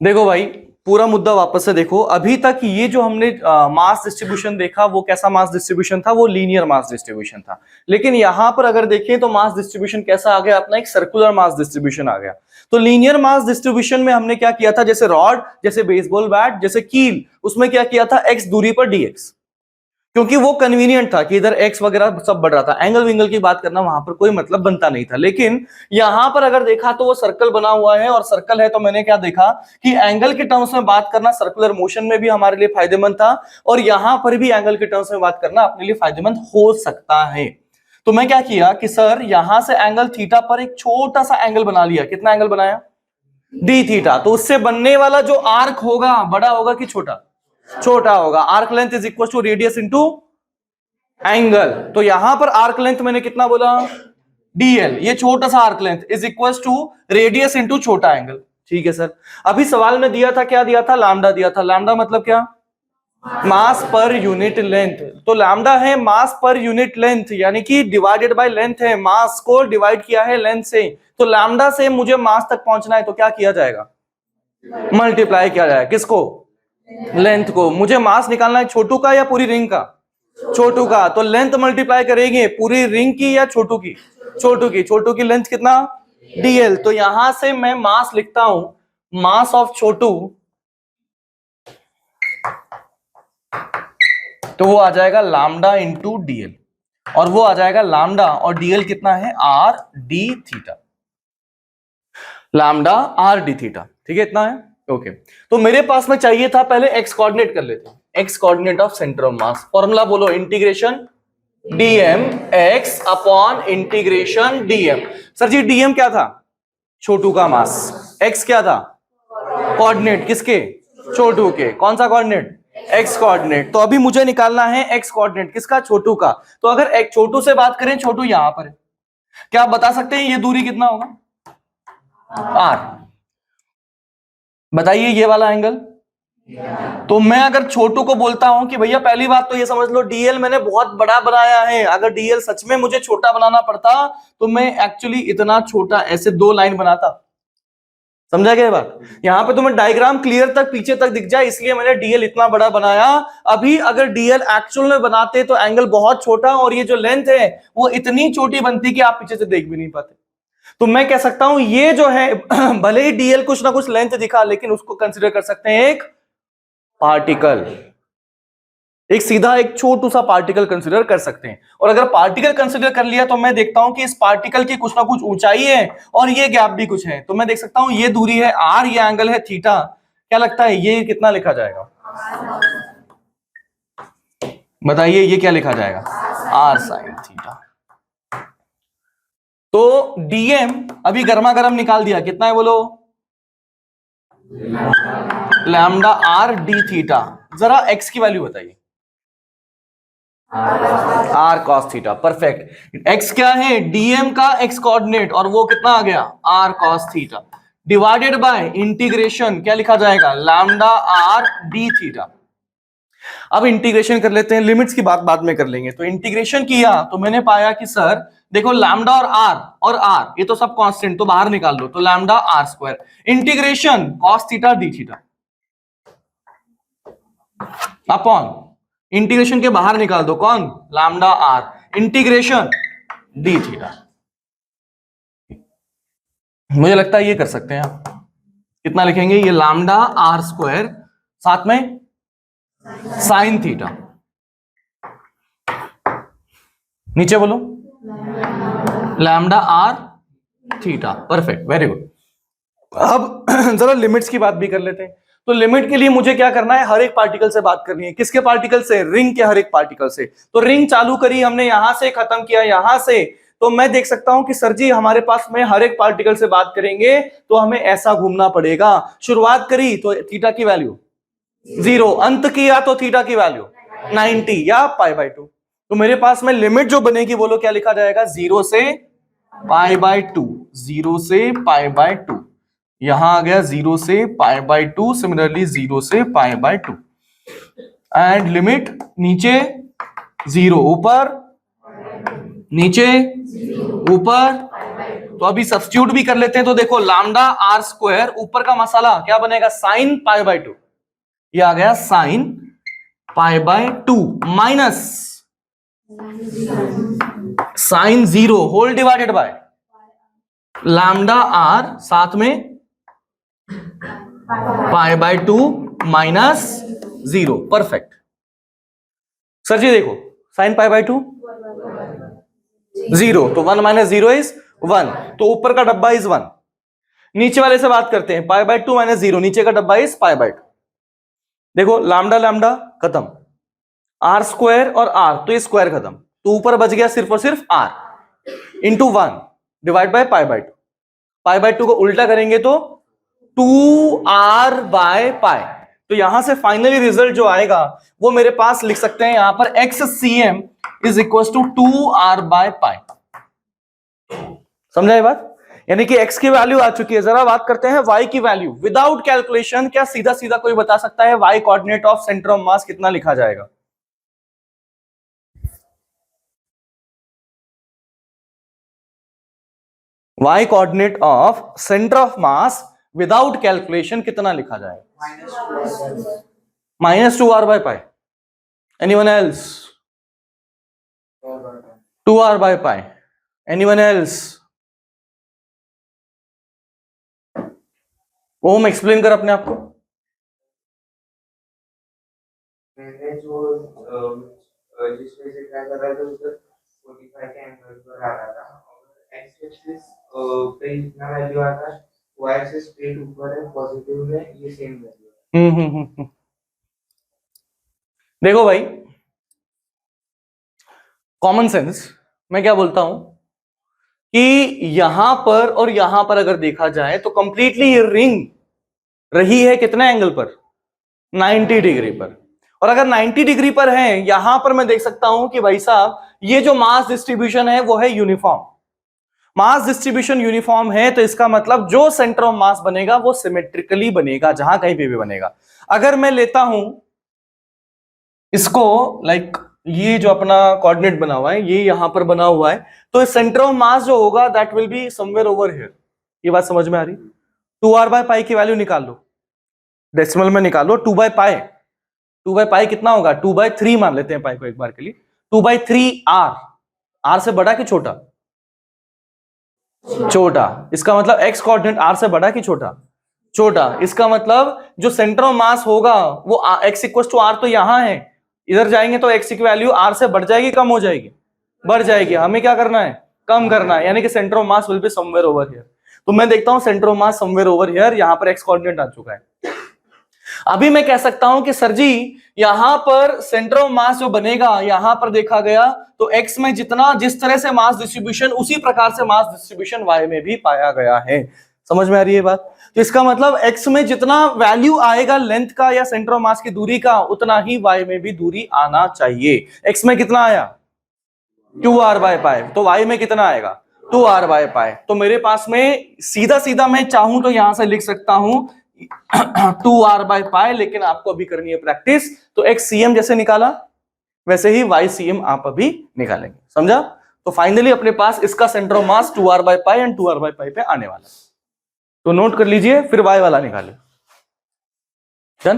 देखो भाई, पूरा मुद्दा वापस से देखो। अभी तक ये जो हमने मास डिस्ट्रीब्यूशन देखा, वो कैसा मास डिस्ट्रीब्यूशन था? वो लीनियर मास डिस्ट्रीब्यूशन था। लेकिन यहां पर अगर देखें तो मास डिस्ट्रीब्यूशन कैसा आ गया अपना? एक सर्कुलर मास डिस्ट्रीब्यूशन आ गया। तो लीनियर मास डिस्ट्रीब्यूशन में हमने क्या किया था? जैसे रॉड, जैसे बेसबॉल बैट, जैसे कील, उसमें क्या किया था? एक्स दूरी पर dx, क्योंकि वो कन्वीनियंट था कि इधर एक्स वगैरह सब बढ़ रहा था। एंगल विंगल की बात करना वहां पर कोई मतलब बनता नहीं था। लेकिन यहां पर अगर देखा तो वो सर्कल बना हुआ है, और सर्कल है तो मैंने क्या देखा कि एंगल के टर्म्स में बात करना सर्कुलर मोशन में भी हमारे लिए फायदेमंद था, और यहां पर भी एंगल के टर्म्स में बात करना अपने लिए फायदेमंद हो सकता है। तो मैं क्या किया कि सर यहां से एंगल थीटा पर एक छोटा सा एंगल बना लिया। कितना एंगल बनाया? D theta. तो उससे बनने वाला जो आर्क होगा बड़ा होगा कि छोटा? छोटा होगा। Arc length is equal to radius into angle. तो यहां पर आर्क लेंथ मैंने कितना बोला? डीएल। ये छोटा सा arc length is equal to radius into छोटा एंगल। ठीक है सर। अभी सवाल में दिया था, क्या दिया था? लैम्डा दिया था। लैम्डा मतलब क्या? मास पर यूनिट लेंथ। तो लैम्डा है मास पर यूनिट लेंथ, यानी कि डिवाइडेड बाय लेंथ है। मास को डिवाइड किया है लेंथ से। तो लैम्डा से मुझे मास तक पहुंचना है, तो क्या किया जाएगा? मल्टीप्लाई किया जाएगा। किसको? लेंथ को। मुझे मास निकालना है छोटू का या पूरी रिंग का? छोटू का। तो लेंथ मल्टीप्लाई करेंगे पूरी रिंग की या छोटू की? छोटू की। छोटू की लेंथ कितना? डीएल। तो यहां से मैं मास लिखता हूं, मास ऑफ छोटू, तो वो आ जाएगा लैम्डा इंटू डीएल, और वो आ जाएगा लैम्डा, और डीएल कितना है? Are D theta. Lambda R D theta. ठीक है, इतना है। ओके। तो मेरे पास में चाहिए था, पहले एक्स कोऑर्डिनेट कर लेते हैं। X coordinate of centre of mass. Formula बोलो, integration DM X upon integration DM. Sir ji DM क्या था? छोटू का मास। एक्स क्या था? कोऑर्डिनेट किसके? छोटू के। कौन सा कोऑर्डिनेट? X coordinate. तो अभी मुझे निकालना है एक्स कोऑर्डिनेट किसका? छोटू का। तो अगर एक छोटू से बात करें, छोटू यहां पर है, क्या आप बता सकते हैं ये दूरी कितना होगा? आर। बताइए ये वाला एंगल। तो मैं अगर छोटू को बोलता हूं कि भैया पहली बात तो ये समझ लो, डीएल मैंने बहुत बड़ा बनाया है। अगर डीएल सच में मुझे छोटा बनाना पड़ता तो मैं एक्चुअली इतना छोटा ऐसे 2 लाइन बनाता। समझा क्या बात? यहां पे तुम्हें डायग्राम क्लियर तक पीछे तक दिख जाए, इसलिए मैंने डीएल इतना बड़ा बनाया। अभी अगर डीएल एक्चुअल में बनाते तो एंगल बहुत छोटा, और ये जो लेंथ है वो इतनी छोटी बनती कि आप पीछे से देख भी नहीं पाते। तो मैं कह सकता हूं ये जो है भले ही डीएल कुछ ना कुछ लेंथ दिखा, लेकिन उसको कंसीडर कर सकते हैं एक पार्टिकल। एक सीधा एक छोटू सा पार्टिकल कंसीडर कर सकते हैं। और अगर पार्टिकल कंसीडर कर लिया तो मैं देखता हूं कि इस पार्टिकल की कुछ ना कुछ ऊंचाई है, और ये गैप भी कुछ है। तो मैं देख सकता हूं ये दूरी है आर, ये एंगल है थीटा। क्या लगता है ये कितना लिखा जाएगा? बताइए ये क्या लिखा जाएगा? R sine theta. तो डीएम अभी गर्मा गर्म निकाल दिया। कितना है बोलो? Lambda R D theta. जरा एक्स की वैल्यू बताइए। R cos theta. Perfect. X क्या है? डीएम का एक्स कोऑर्डिनेट, और वो कितना आ गया? R cos theta, divided by integration क्या लिखा जाएगा? Lambda R D theta. अब इंटीग्रेशन कर लेते हैं, लिमिट्स की बात बाद में कर लेंगे। तो इंटीग्रेशन किया तो मैंने पाया कि सर देखो लैम्डा और आर ये तो सब कांस्टेंट, तो बाहर निकाल लो। तो lambda R square integration cos theta D theta upon integration के बाहर निकाल दो कौन? Lambda R integration D theta. मुझे लगता है ये कर सकते हैं आप। कितना लिखेंगे? ये लैम्डा आर स्क्वायर साथ में साइन थीटा। नीचे बोलो lambda R theta. Perfect, very good. अब जरा लिमिट्स की बात भी कर लेते हैं। तो लिमिट के लिए मुझे क्या करना है? हर एक पार्टिकल से बात करनी है। किसके पार्टिकल से? रिंग के हर एक पार्टिकल से। तो रिंग चालू करी हमने, यहां से खत्म किया यहां से। तो मैं देख सकता हूं कि सर जी हमारे पास में हर एक पार्टिकल से बात करेंगे तो हमें ऐसा घूमना पड़ेगा। शुरुआत करी तो थीटा की वैल्यू 0, अंत किया तो थीटा की वैल्यू 90 या π/2। तो मेरे पास में लिमिट जो बनेगी बोलो क्या लिखा जाएगा? 0 से π/2। 0 से π/2। यहां आ गया 0 से π/2। सिमिलरली 0 से π/2। एंड लिमिट नीचे 0, ऊपर नीचे ऊपर तो अभी सब्स्टिट्यूट भी कर लेते हैं। तो देखो लैम्डा आर स्क्वायर, ऊपर का मसाला क्या बनेगा, साइन पाई बाय 2, ये आ गया sine pi by 2 minus sine 0 whole divided by lambda R, साथ में pi by 2 minus 0। Perfect. Sir ji देखो साइन पाई बाय 2 0, तो 1 माइनस 0 इज 1, तो ऊपर का डब्बा इज 1। नीचे वाले से बात करते हैं, पाई बाय 2 माइनस 0, नीचे का डब्बा इज पाई बाय 2। देखो लैम्डा लैम्डा खत्म, आर स्क्वायर और आर, तो ये स्क्वायर खत्म, तो ऊपर बच गया सिर्फ और सिर्फ R into 1 divide by pi by 2। Pi by 2 को उल्टा करेंगे तो 2r बाय पाई। तो यहां से फाइनली रिजल्ट जो आएगा वो मेरे पास लिख सकते हैं यहां पर XCM is equal to 2r by pi. समझा ये बात? यानी कि x की वैल्यू आ चुकी है। जरा बात करते हैं y की वैल्यू विदाउट कैलकुलेशन। क्या सीधा सीधा कोई बता सकता है y coordinate of centre of mass कितना लिखा जाएगा? y coordinate of centre of mass without calculation कितना लिखा जाएगा? -2r by pi. Anyone else? 2r by pi. Anyone else? Om explain कर अपने आप को। मैंने जो जिस पे से ट्राई कर रहा था उधर 45 के एंगल पर आ रहा था और एक्स एक्सिस पे इतना वैल्यू आ रहा है, वाई एक्सिस स्ट्रेट ऊपर है, पॉजिटिव में ये सेम वैल्यू है। देखो भाई कॉमन सेंस मैं क्या बोलता हूं कि यहां पर और यहां पर अगर देखा जाए तो कंप्लीटली ये रिंग रही है कितने एंगल पर? 90 डिग्री पर। और अगर 90 डिग्री पर है यहां पर मैं देख सकता हूं कि भाई साहब ये जो मास डिस्ट्रीब्यूशन है वो है यूनिफॉर्म। मास डिस्ट्रीब्यूशन यूनिफॉर्म है तो इसका मतलब जो सेंटर ऑफ मास बनेगा वो सिमेट्रिकली बनेगा, जहां कहीं पे भी बनेगा। अगर मैं लेता हूं इसको लाइक ये जो अपना कोऑर्डिनेट बना हुआ है ये यहां पर बना हुआ है, तो सेंटर ऑफ मास जो होगा that will be somewhere over here. ये बात समझ में आ रही? 2r बाय पाई की वैल्यू निकाल लो, डेसिमल में निकालो। 2 बाय पाई, 2 बाय पाई कितना होगा? 2 बाय 3 मान लेते हैं पाई को एक बार के लिए। 2 बाय 3 r, r से बड़ा कि छोटा? छोटा। इसका मतलब x कोऑर्डिनेट r से बड़ा कि छोटा? छोटा। इसका मतलब जो सेंटर ऑफ मास होगा वो x इक्वल टू r, तो यहां है, इधर जाएंगे तो x की वैल्यू r से बढ़ जाएगी कम हो जाएगी? बढ़ जाएगी। हमें क्या करना है? कम करना है, यानी कि centre of mass will be somewhere over here. तो मैं देखता हूं centre of mass somewhere over here, यहां पर x कोऑर्डिनेट आ चुका है। अभी मैं कह सकता हूं कि सर जी यहां पर सेंटर ऑफ मास जो बनेगा यहां पर देखा गया तो x में जितना जिस तरह से मास डिस्ट्रीब्यूशन उसी प्रकार से मास डिस्ट्रीब्यूशन y में भी पाया गया है। समझ में आ रही है बात? तो इसका मतलब x में जितना वैल्यू आएगा लेंथ का या सेंटर ऑफ मास की दूरी का उतना ही y में भी दूरी आना चाहिए। x में कितना आया? 2r बाय पाई। तो y में कितना आएगा? 2r बाय पाई। तो मेरे पास में सीधा सीधा मैं चाहूं तो यहां से लिख सकता हूं 2r बाय पाई, लेकिन आपको अभी करनी है प्रैक्टिस। तो XCM जैसे निकाला वैसे ही YCM आप अभी निकालेंगे। समझा? तो फाइनली अपने पास इसका centre of mass 2r by pi and 2r by पाई पे आने वाला है। तो नोट कर लीजिए, फिर y वाला निकालें। डन?